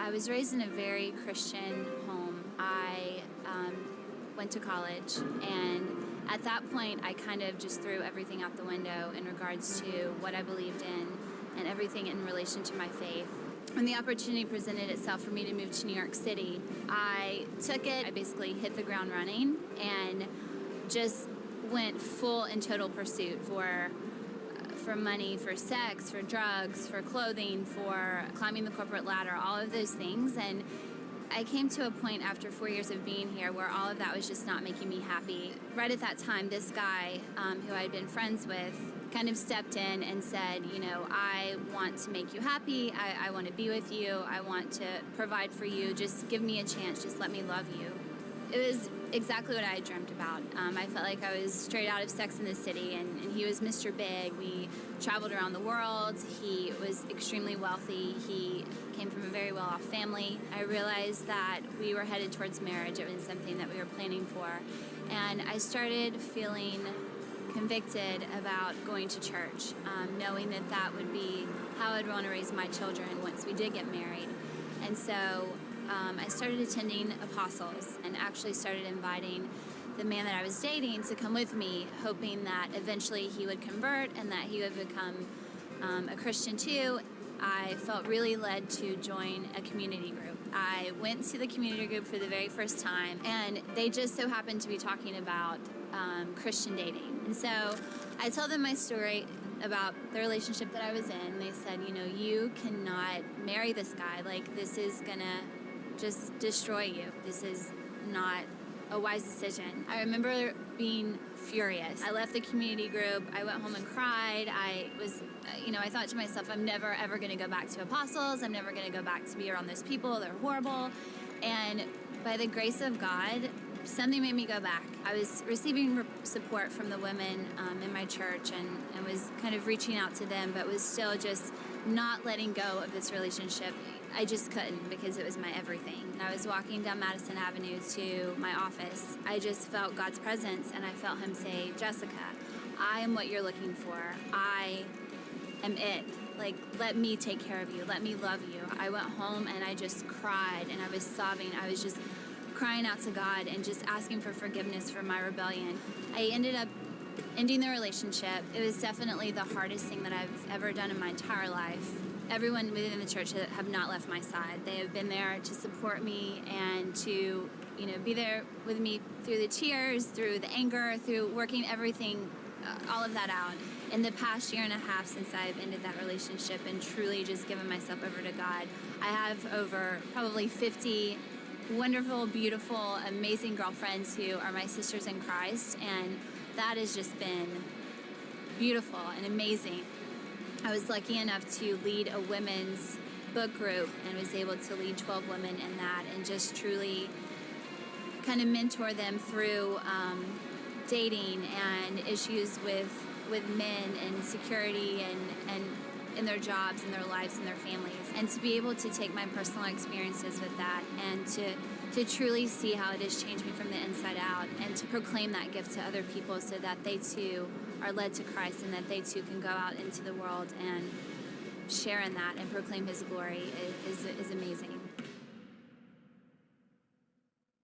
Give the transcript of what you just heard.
I was raised in a very Christian home. I went to college, and at that point I kind of just threw everything out the window in regards to what I believed in and everything in relation to my faith. When the opportunity presented itself for me to move to New York City, I took it. I basically hit the ground running and just went full and total pursuit for money, for sex, for drugs, for clothing, for climbing the corporate ladder, all of those things. And I came to a point after 4 years of being here where all of that was just not making me happy. Right at that time, this guy who I'd been friends with kind of stepped in and said, you know, I want to make you happy. I want to be with you. I want to provide for you. Just give me a chance. Just let me love you. It was exactly what I had dreamt about. I felt like I was straight out of Sex and the City, and he was Mr. Big. We traveled around the world. He was extremely wealthy. He came from a very well-off family. I realized that we were headed towards marriage. It was something that we were planning for. And I started feeling convicted about going to church, knowing that that would be how I'd want to raise my children once we did get married. And so I started attending Apostles and actually started inviting the man that I was dating to come with me, hoping that eventually he would convert and that he would become a Christian too. I felt really led to join a community group. I went to the community group for the very first time, and they just so happened to be talking about Christian dating. And so I told them my story about the relationship that I was in. They said, you know, you cannot marry this guy. Like, this is gonna just destroy you. This is not a wise decision. I remember being furious. I left the community group. I went home and cried. I was, I thought to myself, I'm never ever gonna go back to Apostles. I'm never gonna go back to be around those people. They're horrible. And by the grace of God, something made me go back. I was receiving support from the women in my church and was kind of reaching out to them, but was still just not letting go of this relationship. I just couldn't, because it was my everything. And I was walking down Madison Avenue to my office. I just felt God's presence, and I felt him say, Jessica, I am what you're looking for. I am it. Like, let me take care of you. Let me love you. I went home and I just cried, and I was sobbing. I was just crying out to God and just asking for forgiveness for my rebellion. I ended up ending the relationship. It was definitely the hardest thing that I've ever done in my entire life. Everyone within the church have not left my side. They have been there to support me and to, be there with me through the tears, through the anger, through working everything, all of that out. In the past year and a half since I've ended that relationship and truly just given myself over to God, I have over probably 50 wonderful, beautiful, amazing girlfriends who are my sisters in Christ, and that has just been beautiful and amazing. I was lucky enough to lead a women's book group and was able to lead 12 women in that and just truly kind of mentor them through dating and issues with men and security and in their jobs and their lives and their families. And to be able to take my personal experiences with that and to truly see how it has changed me from the inside out and to proclaim that gift to other people so that they too are led to Christ and that they too can go out into the world and share in that and proclaim his glory is